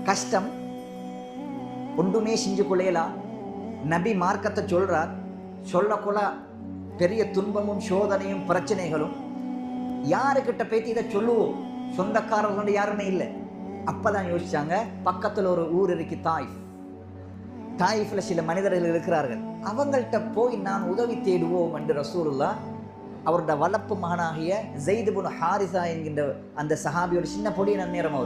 கஷ்டம், ஒன்றுமே செஞ்சு கொள்ளையலா. நபி மார்க்கத்தை சொல்றார், சொல்லக்குள்ள பெரிய துன்பமும் சோதனையும் பிரச்சனைகளும். யாருக்கிட்ட பேத்தி இதை சொல்லுவோம்? சொந்தக்காரர்கள் யாருமே இல்லை. அப்பதான் யோசிச்சாங்க, பக்கத்தில் ஒரு ஊர் இருக்கு தாயிஃப். தாயிஃப்ல சில மனிதர்கள் இருக்கிறார்கள், அவங்கள்ட்ட போய் நான் உதவி தேடுவோம் என்று ரசூலுல்லாஹ் அவருடைய வளர்ப்பு மகனாகிய ஸைத் இப்னு ஹாரிஸா என்கின்ற அந்த சஹாபியோட சின்ன பொடிய நேரம்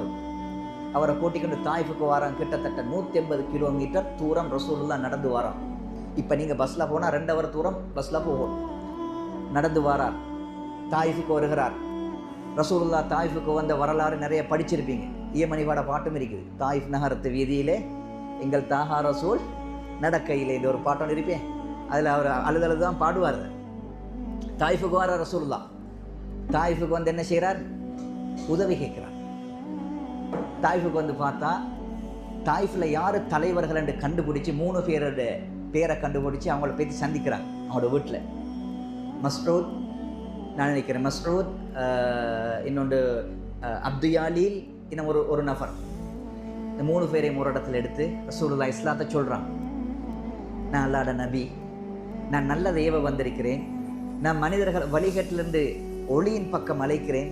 அவரை கூட்டிக்கொண்டு தாயிஃபுக்கு வரான். கிட்டத்தட்ட 180 கிலோமீட்டர் தூரம் ரசூலுல்லாஹ் நடந்து வரான். இப்போ நீங்கள் பஸ்ஸில் போனால் 2 hour தூரம் பஸ்ஸில் போகணும். நடந்து வரார், தாயிஃபுக்கு வருகிறார். ரசூலுல்லாஹ் தாயிஃபுக்கு வந்த வரலாறு நிறைய படிச்சிருப்பீங்க. ஈமணிவாட பாட்டும் இருக்குது. தாயிஃப் நகரத்து வீதியிலே எங்கள் தாஹா ரசூல் நடக்கையிலே இந்த ஒரு பாட்டம் இருப்பேன். அதில் அவர் அழுதழுது தான் பாடுவார். தாயிஃபுக்கு வர ரசூலுல்லாஹ் தாயிஃபுக்கு வந்து என்ன செய்கிறார்? உதவி கேட்கிறார். தாயிஃபுக்கு வந்து பார்த்தா தாயிஃபில் யார் தலைவர்கள் என்று கண்டுபிடிச்சி 3 பேரோட பேரை கண்டுபிடிச்சி அவங்கள போய் சந்திக்கிறாங்க அவங்களோட வீட்டில். மஸ்ரூத், நான் நினைக்கிறேன் மஸ்ரூத், இன்னொன்று அப்துயாலீல், இன்னும் ஒரு நபர். இந்த 3 பேரையும் ஒரு இடத்துல எடுத்து ரசூலுல்லாஹ் இஸ்லாத்தை சொல்கிறான். நான் அல்லாஹ்வுடைய நபி, நான் நல்ல தேவ வந்திருக்கிறேன், நான் மனிதர்கள் வழிகட்டிலிருந்து ஒளியின் பக்கம் அழைக்கிறேன்,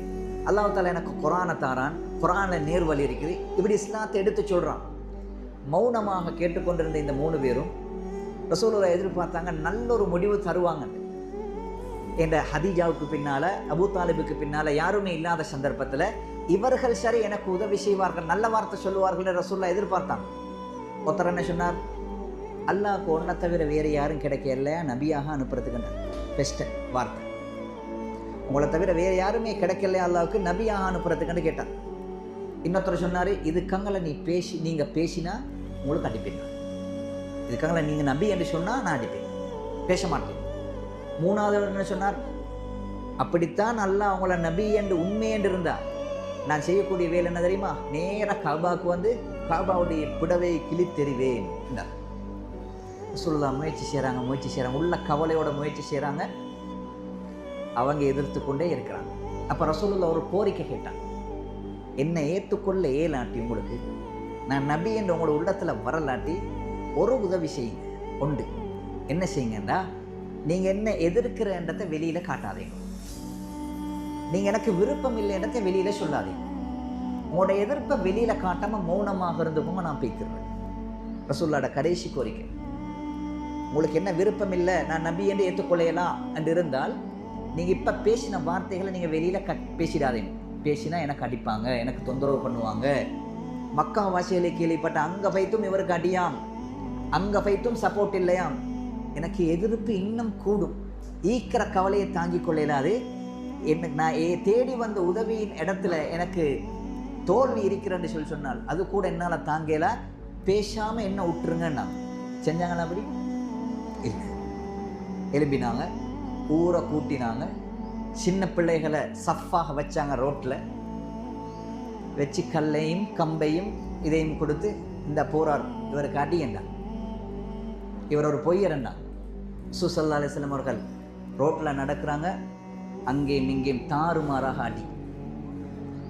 அல்லாஹ் தாலா எனக்கு குரானை தாரான், குரானில் நேர் வழி இருக்குது, இப்படி இஸ்லாத்தை எடுத்து சொல்கிறான். மௌனமாக கேட்டுக்கொண்டிருந்த இந்த 3 பேரும் ரசூலுல்லாஹ் எதிர்பார்த்தாங்க நல்ல ஒரு முடிவு தருவாங்க. என்ற ஹதீஜாவுக்கு பின்னால், அபூ தாலிபுக்கு பின்னால் யாருமே இல்லாத சந்தர்ப்பத்தில் இவர்கள் சரி எனக்கு உதவி செய்வார்கள், நல்ல வார்த்தை சொல்லுவார்கள் ரசூலுல்லாஹ் எதிர்பார்த்தாங்க. ஒருத்தர் என்ன சொன்னார்? அல்லாஹ்க்கு ஒன்றை தவிர வேறு யாரும் கிடைக்கல நபியாக அனுப்புறதுக்கு பெஸ்ட் வார்த்தை. உங்களை தவிர வேறு யாருமே கிடைக்கல அல்லாஹ்வுக்கு நபியாக அனுப்புறதுக்குன்னு கேட்டார். இன்னொருத்தர் சொன்னார், இதுக்கங்களை நீங்கள் பேசினா உங்களுக்கு அடிப்பேன், இதுக்கங்களை நீங்கள் நபி என்று சொன்னால் நான் அடிப்பேன், பேச மாட்டேன். 3வது என்ன சொன்னார்? அப்படித்தான் அல்லாஹ் அவங்கள நபி என்று உண்மை என்று இருந்தார், நான் செய்யக்கூடிய வேலை என்ன தெரியுமா? நேராக காபாவுக்கு வந்து காபாவுடைய புடவை கிழித்தெறிவேன் என்றார். ரசூலுல்லாஹ் முயற்சி செய்கிறாங்க, உள்ள கவலையோட முயற்சி செய்கிறாங்க. அவங்க எதிர்த்து கொண்டே இருக்கிறாங்க. அப்போ ரசூலுல்லாஹ் ஒரு கோரிக்கை கேட்டாங்க, என்னை ஏற்றுக்கொள்ள ஏலாட்டி உங்களுக்கு, நான் நபி என்று உங்களோட உள்ளத்தில் வரலாட்டி ஒரு உதவி செய்யுங்க. உண்டு, என்ன செய்யுங்கன்னா, நீங்கள் என்ன எதிர்க்கிறன்றதை வெளியில் காட்டாதீங்க, நீங்கள் எனக்கு விருப்பம் இல்லைன்றதை வெளியில் சொல்லாதீங்க, உங்களோட எதிர்ப்பை வெளியில் காட்டாமல் மௌனமாக இருந்துக்கோங்க, நான் பேசிடுறேன். ரசூலுல்லாஹ்வோட கடைசி கோரிக்கை, உங்களுக்கு என்ன விருப்பம் இல்லை, நான் நபி என்று ஏற்றுக்கொள்ளலாம் என்று இருந்தால் நீங்கள் இப்போ பேசின வார்த்தைகளை நீங்கள் வெளியில் பேசிடாதீங்க. பேசினா எனக்கு அடிப்பாங்க, எனக்கு தொந்தரவு பண்ணுவாங்க. மக்கா வாசிகளை கேள்விப்பட்ட அங்கே பைத்தும் இவருக்கு அடியாம், அங்கே பைத்தும் சப்போர்ட் இல்லையாம், எனக்கு எதிர்ப்பு இன்னும் கூடும், ஈக்கிற கவலையை தாங்கிக் கொள்ளலாது. எனக்கு நான் தேடி வந்த உதவியின் இடத்துல எனக்கு தோல்வி இருக்கிறேன்னு சொன்னால் அது கூட என்னால் தாங்கல, பேசாமல் என்ன விட்டுருங்கன்னா செஞ்சாங்களா? அப்படி இல்லை, எழுப்பினாங்க, ஊரை கூட்டினாங்க, சின்ன பிள்ளைகளை சஃப்பாக வச்சாங்க, ரோட்டில் வச்சு கல்லையும் கம்பையும் இதையும் கொடுத்து இந்த போரார் இவருக்கு அடியண்டா, இவர் ஒரு பொய்யரண்டா. ஸல்லல்லாஹு அலைஹி வஸல்லம் அவர்கள் ரோட்டில் நடக்கிறாங்க, அங்கேயும் இங்கேயும் தாறுமாறாக அடி.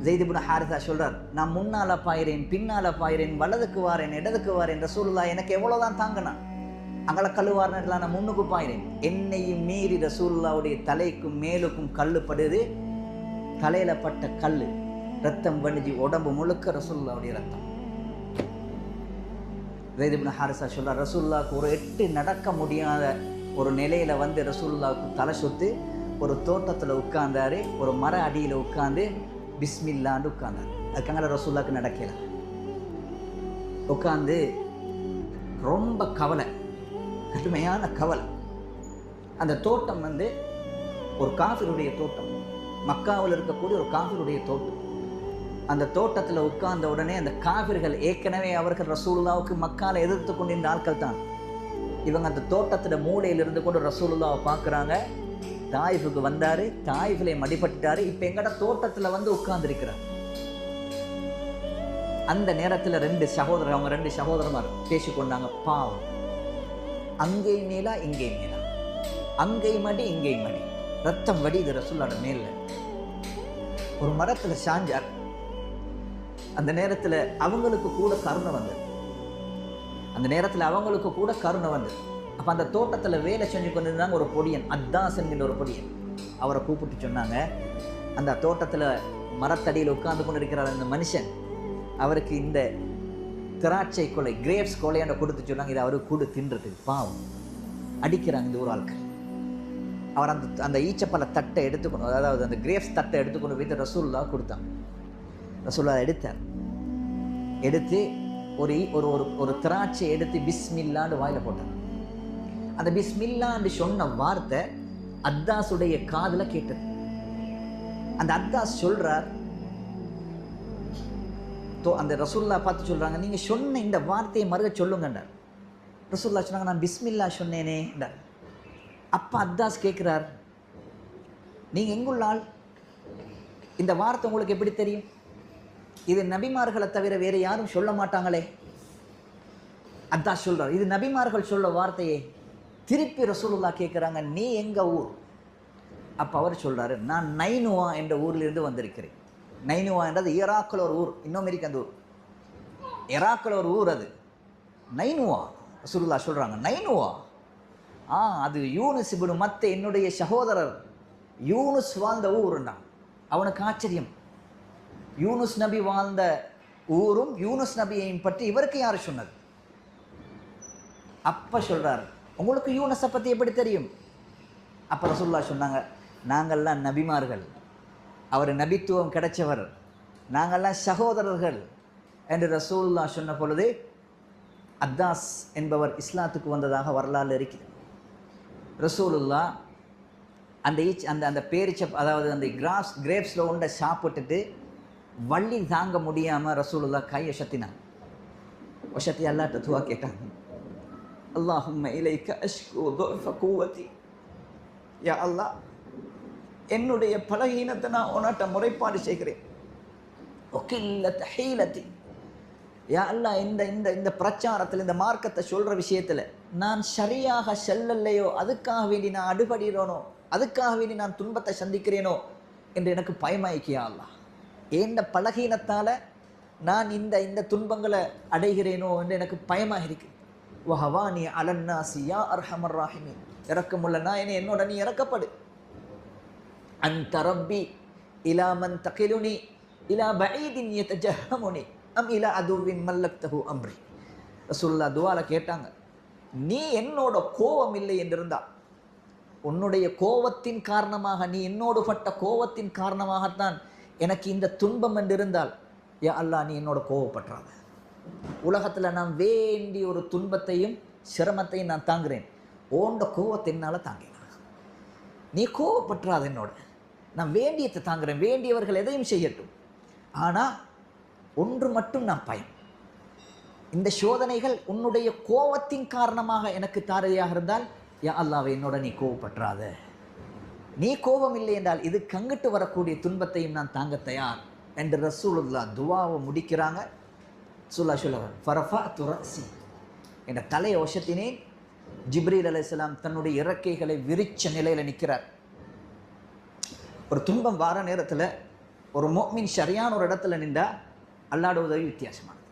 ஸைத் இப்னு ஹாரிஸா சொல்கிறார், நான் முன்னால் பாயிறேன், பின்னால் பாயிறேன், வலதுக்கு வாரேன், இடதுக்கு வாரேன், ரசூலுல்லாஹ் எனக்கு எவ்வளோதான் தாங்கினான், அங்கே கல்லுவாரினெல்லாம் நான் முன்னுக்கு பாயிறேன், என்னையும் மீறி ரசூலுல்லாஹ்வுடைய தலைக்கும் மேலுக்கும் கல்லுப்படுது, தலையில் பட்ட கல் ரத்தம் வடிஞ்சு உடம்பு முழுக்க ரசூலுல்லாஹ்வுடைய ரத்தம். ஸைத் இப்னு ஹாரிஸா சொல்கிறார், ரசூலுல்லாஹ்வுக்கு ஒரு 8 நடக்க முடியாத ஒரு நிலையில் வந்து ரசூலுல்லாஹ்வுக்கு தலை சுத்து ஒரு தோட்டத்தில் உட்கார்ந்தாரு, ஒரு மர அடியில் உட்கார்ந்து பிஸ்மில்லான்னு உட்கார்ந்தார். அதுக்காக ரசூலுல்லாஹ்வுக்கு நடக்கல, உட்கார்ந்து ரொம்ப கவலை, கடுமையான கவலை. அந்த தோட்டம் வந்து ஒரு காஃபிருடைய தோட்டம், மக்காவில் இருக்கக்கூடிய ஒரு காஃபிருடைய தோட்டம். அந்த தோட்டத்தில் உட்கார்ந்த உடனே அந்த காஃபிர்கள் ஏற்கனவே அவர்கள் ரசூலுல்லாஹ்வுக்கு மக்கால எதிர்த்து கொண்டிருந்த ஆட்கள் தான். இவங்க அந்த தோட்டத்தில் மூலையில் இருந்து கொண்டு ரசூலுல்லாஹ்வை பார்க்குறாங்க. தாயிஃபுக்கு வந்தார், தாயிஃபிலே மடிப்பட்டுட்டார், இப்போ எங்கட தோட்டத்தில் வந்து உட்கார்ந்துருக்கிறார். அந்த நேரத்தில் 2 சகோதரமார் பேசிக்கொண்டாங்க. பாவம், அங்கேயும் மேலா இங்கேயும் மேலா, அங்கேயும் மடி இங்கேயும் மடி, ரத்தம் வடி இது ரசூலுல்லாஹ்வோட மேல. ஒரு மரத்தில் சாஞ்சார், அந்த நேரத்தில் அவங்களுக்கு கூட கருணை வந்தது. அந்த நேரத்தில் அவங்களுக்கு கூட கருணை வந்தது. அப்போ அந்த தோட்டத்தில் வேலை செஞ்சு கொண்டு இருந்தாங்க ஒரு பொடியன், அத்தாஸ் என்கின்ற ஒரு பொடியன். அவரை கூப்பிட்டு சொன்னாங்க, அந்த தோட்டத்தில் மரத்தடியில் உட்கார்ந்து கொண்டு இருக்கிறார் அந்த மனுஷன், அவருக்கு இந்த திராட்சை கொலை, கிரேப்ஸ் கொலையாண்ட கொடுத்து சொன்னாங்க, இதை அவருக்கு கூட தின்றதுக்கு. பாவம், அடிக்கிறாங்க இந்த ஒரு ஆட்கள். அவர் அந்த ஈச்சப்பழ தட்டை எடுத்துக்கொண்டு, அதாவது அந்த கிரேப்ஸ் தட்டை எடுத்துக்கொண்டு போய் ரசூலுல்லா கொடுத்தாங்க. ரசூலுல்லா எடுத்து ஒரு ஒரு ஒரு திராட்சை எடுத்து பிஸ்மில்லான்னு வாயில போட்டார். அந்த பிஸ்மில்லான்னு சொன்ன வார்த்தை அத்தாஸுடைய காதுல கேட்டது. அந்த அத்தாஸ் சொல்றார், அந்த ரசூலுல்லா பார்த்து சொல்றாங்க, நீங்க சொன்ன இந்த வார்த்தையை மறுக சொல்லுங்கண்டார். ரசூலுல்லா சொன்னாங்க, நான் பிஸ்மில்லா சொன்னேனே என்றார். அப்ப அத்தாஸ் கேட்கிறார், நீங்க எங்குள்ள ஆள்? இந்த வார்த்தை உங்களுக்கு எப்படி தெரியும்? இது நபிமார்களை தவிர வேற யாரும் சொல்ல மாட்டாங்களே. அத்தாஸ் சொல்றார், இது நபிமார்கள் சொல்ல வார்த்தையே. திருப்பி ரசூலுல்லா கேட்குறாங்க, நீ எங்க ஊர்? அப்போ அவர் சொல்றாரு, நான் நைனுவா என்ற ஊரிலிருந்து வந்திருக்கிறேன். நைனுவா என்றது ஈராக்கில் ஒரு ஊர், இன்னும் இருக்கு அந்த ஊர், ஈராக்கில் ஒரு ஊர் அது நைனுவா. ரசூலுல்லா சொல்றாங்க, நைனுவா? அது யூனுஸ் இப்னு மத்த என்னுடைய சகோதரர் யூனுஸ் வாழ்ந்த ஊருன்னா. அவனுக்கு ஆச்சரியம், யூனுஸ் நபி வாழ்ந்த ஊரும் யூனுஸ் நபியையும் பற்றி இவருக்கு யார் சொன்னது? அப்ப சொல்றார், உங்களுக்கு யூனுஸை பற்றி எப்படி தெரியும்? அப்போ ரசூலுல்லா சொன்னாங்க, நாங்கள்லாம் நபிமார்கள், அவர் நபித்துவம் கிடைச்சவர், நாங்கள்லாம் சகோதரர்கள் என்று ரசூலுல்லா சொன்ன பொழுது அத்தாஸ் என்பவர் இஸ்லாத்துக்கு வந்ததாக வரலாறு இருக்கிறது. ரசூலுல்லா அந்த பேரிச்ச, அதாவது அந்த கிரேப்ஸில் உண்டை சாப்பிட்டுட்டு வள்ளி தாங்க முடியாமல் ரசூலுல்லா கையை சத்தினாங்க. ஒசத்தி அல்லாட்ட துவா கேட்டாங்க, அல்லாஹும்ம இலைக்க அஷ்கு துஃப குவதி, யா அல்லாஹ், என்னுடைய பலகீனத்தை நான் உன்னிட்ட முறைப்பாடு செய்கிறேன். ஒகில்லத் ஹீலதி, யா அல்லாஹ், இந்த பிரச்சாரத்தில், இந்த மார்க்கத்தை சொல்கிற விஷயத்தில் நான் சரியாக செல்லலையோ, அதுக்காக வேண்டி நான் அடுபடுகிறேனோ, அதுக்காக வேண்டி நான் துன்பத்தை சந்திக்கிறேனோ என்று எனக்கு பயமாயிக்கியா அல்லாஹ். ஏண்ட பலகீனத்தால் நான் இந்த துன்பங்களை அடைகிறேனோ என்று எனக்கு பயமாக இருக்கு. வஹவானி அலன்னாசி யா அர்ஹமர் ராஹிமீன், இறக்கமுள்ள நான், என்னோட நீ இறக்கப்படு. அன்த ரப்பி இலா மன் தகிலுனி இலா பஈதின் யதஜஹமுனி அம் இலா அதுவின் மல்லக்தஹு அம்ரி. ரசூலுல்லாஹ் துஆல கேட்டாங்க, நீ என்னோட கோபம் இல்லை என்றிருந்தால், உன்னுடைய கோபத்தின் காரணமாக, நீ என்னோடு பட்ட கோபத்தின் காரணமாகத்தான் எனக்கு இந்த துன்பம் என்றிருந்தால், யா அல்லாஹ், நீ என்னோட கோபப்பற்றாத. உலகத்தில் நான் வேண்டிய ஒரு துன்பத்தையும் சிரமத்தையும் நான் தாங்குறேன், ஓண்ட கோபத்தை என்னால் தாங்கினான். நீ கோபப்பற்றாத என்னோட, நான் வேண்டியத்தை தாங்குறேன், வேண்டியவர்கள் எதையும் செய்யட்டும். ஆனால் ஒன்று மட்டும் நான் பயம், இந்த சோதனைகள் உன்னுடைய கோபத்தின் காரணமாக எனக்கு தாரதியாக இருந்தால், யா அல்லாஹ், என்னோட நீ கோபப்பற்றாத. நீ கோபம் இல்லை என்றால் இது கங்கிட்டு வரக்கூடிய துன்பத்தையும் நான் தாங்க தயார் என்று ரசூலுல்லாஹ் துவாவை முடிக்கிறாங்க. ரசூலுல்லாஹ் சொல்லுவார், ஃபரஃபஅது ரஸி, என்ற தலையை ஒசத்தினேன். ஜிப்ரீல் அலைஹிஸ்ஸலாம் தன்னுடைய இறக்கைகளை விரிச்ச நிலையில் நிற்கிறார். ஒரு துன்பம் வார நேரத்தில் ஒரு முஃமின் சரியான ஒரு இடத்துல நின்றா அல்லாஹ்வுடைய உதவி வித்தியாசமானது.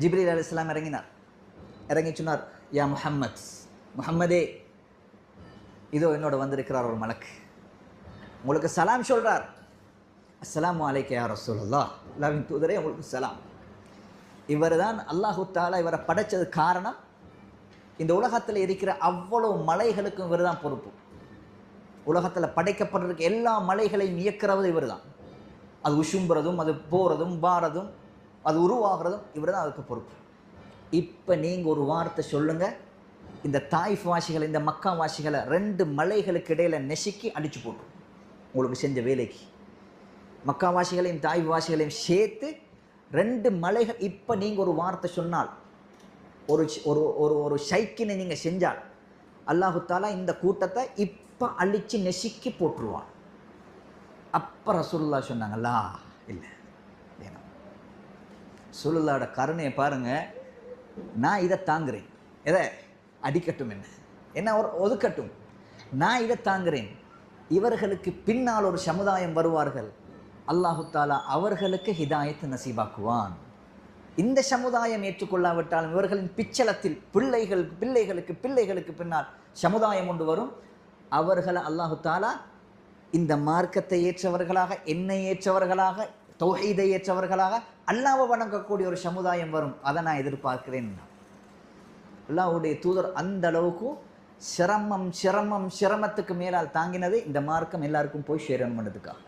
ஜிப்ரீல் அலைஹிஸ்ஸலாம் இறங்கி சொன்னார், யா முஹம்மதே, இதோ என்னோட வந்திருக்கிறார் ஒரு மலக்கு, உங்களுக்கு சலாம் சொல்றார். அஸ்ஸலாமு அலைக்க யா ரசூலுல்லாஹ், அல்லாஹ்வின் தூதரே உங்களுக்கு சலாம். இவர் தான் அல்லாஹு தஆலா இவரை படைச்சது காரணம். இந்த உலகத்தில் இருக்கிற அவ்வளவு மலைகளுக்கும் இவர் தான் பொறுப்பு. உலகத்தில் படைக்கப்பட்டிருக்க எல்லா மலைகளையும் இயக்கிறவது இவர் தான். அது உஷும்புறதும், அது போகிறதும், வாரதும், அது உருவாகிறதும் இவர் தான் அதுக்கு பொறுப்பு. இப்போ நீங்கள் ஒரு வார்த்தை சொல்லுங்கள், இந்த தாயிஃப் வாசிகளை, இந்த மக்கா வாசிகளை 2 மலைகளுக்கு இடையில் நெசுக்கி அடித்து போட்டோம். உங்களுக்கு செஞ்ச வேலைக்கு மக்கா வாசிகளையும் தாயிஃப் வாசிகளையும் சேர்த்து 2 மலைகள். இப்போ நீங்கள் ஒரு வார்த்தை சொன்னால், ஒரு ஒரு ஒரு ஷைக்கினை நீங்கள் செஞ்சால், அல்லாஹு தஆலா இந்த கூட்டத்தை இப்போ அழித்து நெசுக்கி போட்டுருவான். அப்போ ரசூலுல்லாஹ் சொன்னாங்களா, இல்லை வேணும். ரசூலுல்லாஹோட கருணையை பாருங்கள். நான் இதை தாங்குறேன், எதை அடிக்கட்டும், என்ன ஒதுக்கட்டும், நான் இதை தாங்குறேன். இவர்களுக்கு பின்னால் ஒரு சமுதாயம் வருவார்கள், அல்லாஹு தாலா அவர்களுக்கு ஹிதாயத்து நசீபாக்குவான். இந்த சமுதாயம் ஏற்றுக்கொள்ளாவிட்டாலும் இவர்களின் பிச்சலத்தில் பிள்ளைகளுக்கு பின்னால் சமுதாயம் கொண்டு வரும். அவர்களை அல்லாஹு தாலா இந்த மார்க்கத்தை ஏற்றவர்களாக, என்னை ஏற்றவர்களாக, தௌஹீதை ஏற்றவர்களாக, அல்லாஹ்வை வணங்கக்கூடிய ஒரு சமுதாயம் வரும். அதை நான் எதிர்பார்க்கிறேன். அல்லாஹ்வுடைய தூதர் அந்த அளவுக்கு சிரமத்துக்கு மேலால் தாங்கினது இந்த மார்க்கம் எல்லாருக்கும் போய் சேரணும்ன்றதுக்காக.